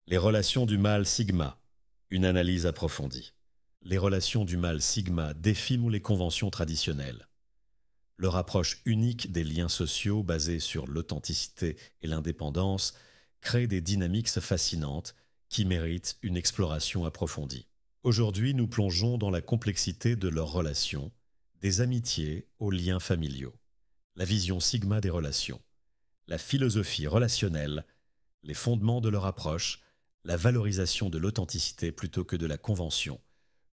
Les relations du mâle sigma, une analyse approfondie. Les relations du mâle sigma défient les conventions traditionnelles. Leur approche unique des liens sociaux basée sur l'authenticité et l'indépendance crée des dynamiques fascinantes qui méritent une exploration approfondie. Aujourd'hui, nous plongeons dans la complexité de leurs relations, des amitiés aux liens familiaux. La vision sigma des relations, la philosophie relationnelle, les fondements de leur approche, la valorisation de l'authenticité plutôt que de la convention,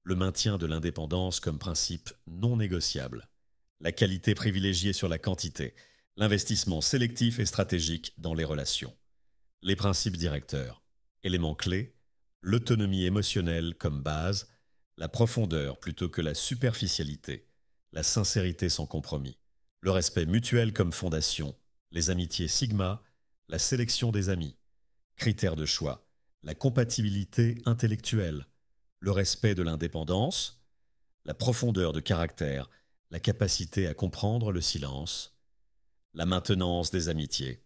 le maintien de l'indépendance comme principe non négociable, la qualité privilégiée sur la quantité, l'investissement sélectif et stratégique dans les relations, les principes directeurs, éléments clés, l'autonomie émotionnelle comme base, la profondeur plutôt que la superficialité, la sincérité sans compromis, le respect mutuel comme fondation, les amitiés sigma, la sélection des amis, critères de choix, la compatibilité intellectuelle, le respect de l'indépendance, la profondeur de caractère, la capacité à comprendre le silence, la maintenance des amitiés,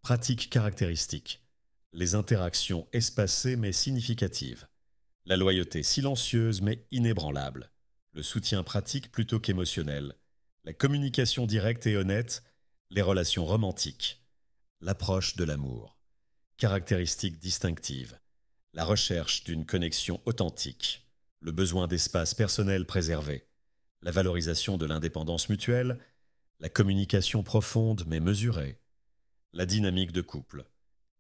pratiques caractéristiques, les interactions espacées mais significatives, la loyauté silencieuse mais inébranlable, le soutien pratique plutôt qu'émotionnel, la communication directe et honnête, les relations romantiques, l'approche de l'amour, caractéristiques distinctives, la recherche d'une connexion authentique, le besoin d'espace personnel préservé, la valorisation de l'indépendance mutuelle, la communication profonde mais mesurée, la dynamique de couple,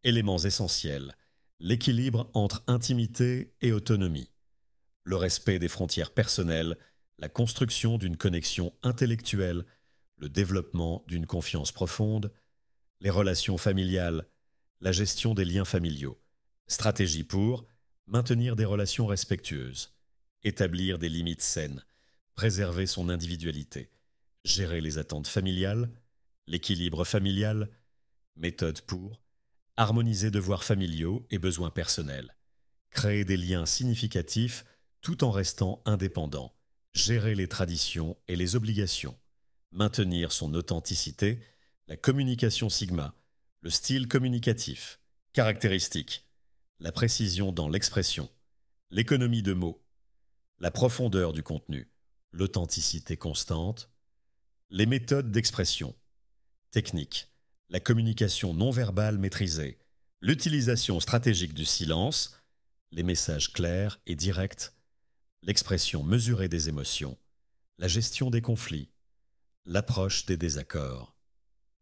éléments essentiels, l'équilibre entre intimité et autonomie, le respect des frontières personnelles, la construction d'une connexion intellectuelle, le développement d'une confiance profonde, les relations familiales, la gestion des liens familiaux, stratégie pour maintenir des relations respectueuses, établir des limites saines, préserver son individualité, gérer les attentes familiales, l'équilibre familial, méthode pour harmoniser devoirs familiaux et besoins personnels, créer des liens significatifs tout en restant indépendant, gérer les traditions et les obligations, maintenir son authenticité, la communication sigma, le style communicatif, caractéristiques, la précision dans l'expression, l'économie de mots, la profondeur du contenu, l'authenticité constante, les méthodes d'expression, technique, la communication non verbale maîtrisée, l'utilisation stratégique du silence, les messages clairs et directs, l'expression mesurée des émotions, la gestion des conflits, l'approche des désaccords,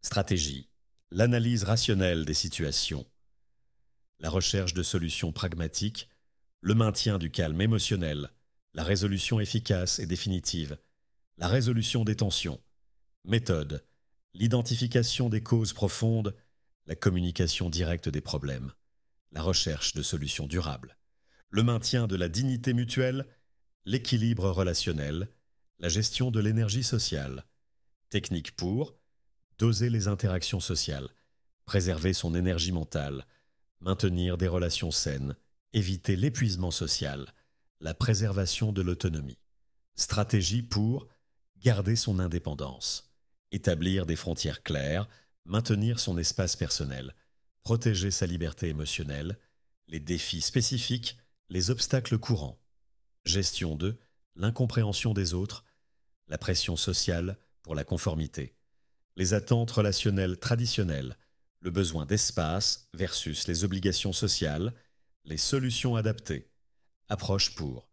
stratégie, l'analyse rationnelle des situations, la recherche de solutions pragmatiques, le maintien du calme émotionnel, la résolution efficace et définitive, la résolution des tensions, méthode, l'identification des causes profondes, la communication directe des problèmes, la recherche de solutions durables, le maintien de la dignité mutuelle, l'équilibre relationnel, la gestion de l'énergie sociale, technique pour doser les interactions sociales, préserver son énergie mentale, maintenir des relations saines, éviter l'épuisement social, la préservation de l'autonomie, stratégie pour garder son indépendance, établir des frontières claires, maintenir son espace personnel, protéger sa liberté émotionnelle, les défis spécifiques, les obstacles courants, gestion de l'incompréhension des autres, la pression sociale pour la conformité, les attentes relationnelles traditionnelles, le besoin d'espace versus les obligations sociales, les solutions adaptées, approche pour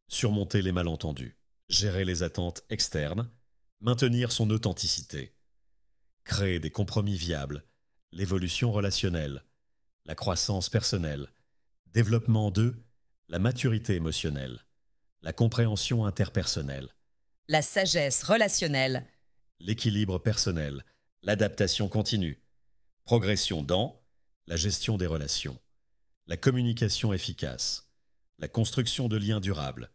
surmonter les malentendus, gérer les attentes externes, maintenir son authenticité, créer des compromis viables, l'évolution relationnelle, la croissance personnelle, développement de la maturité émotionnelle, la compréhension interpersonnelle, La sagesse relationnelle. l'équilibre personnel, l'adaptation continue, progression dans la gestion des relations, la communication efficace, la construction de liens durables,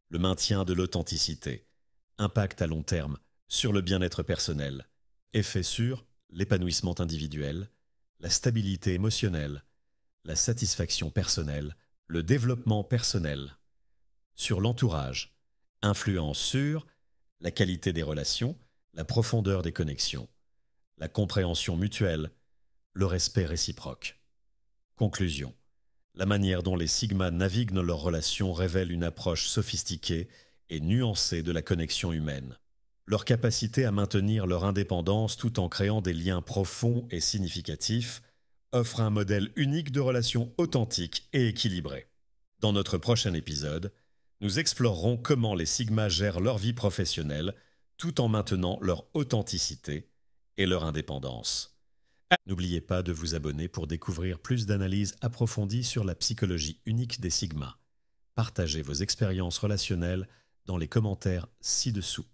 le maintien de l'authenticité, impact à long terme sur le bien-être personnel, effet sur l'épanouissement individuel, la stabilité émotionnelle, la satisfaction personnelle, le développement personnel, sur l'entourage, influence sur la qualité des relations, la profondeur des connexions, la compréhension mutuelle, le respect réciproque. Conclusion. La manière dont les Sigma naviguent dans leurs relations révèle une approche sophistiquée et nuancée de la connexion humaine. Leur capacité à maintenir leur indépendance tout en créant des liens profonds et significatifs offre un modèle unique de relations authentiques et équilibrées. Dans notre prochain épisode, nous explorerons comment les Sigma gèrent leur vie professionnelle tout en maintenant leur authenticité et leur indépendance. N'oubliez pas de vous abonner pour découvrir plus d'analyses approfondies sur la psychologie unique des Sigma. Partagez vos expériences relationnelles dans les commentaires ci-dessous.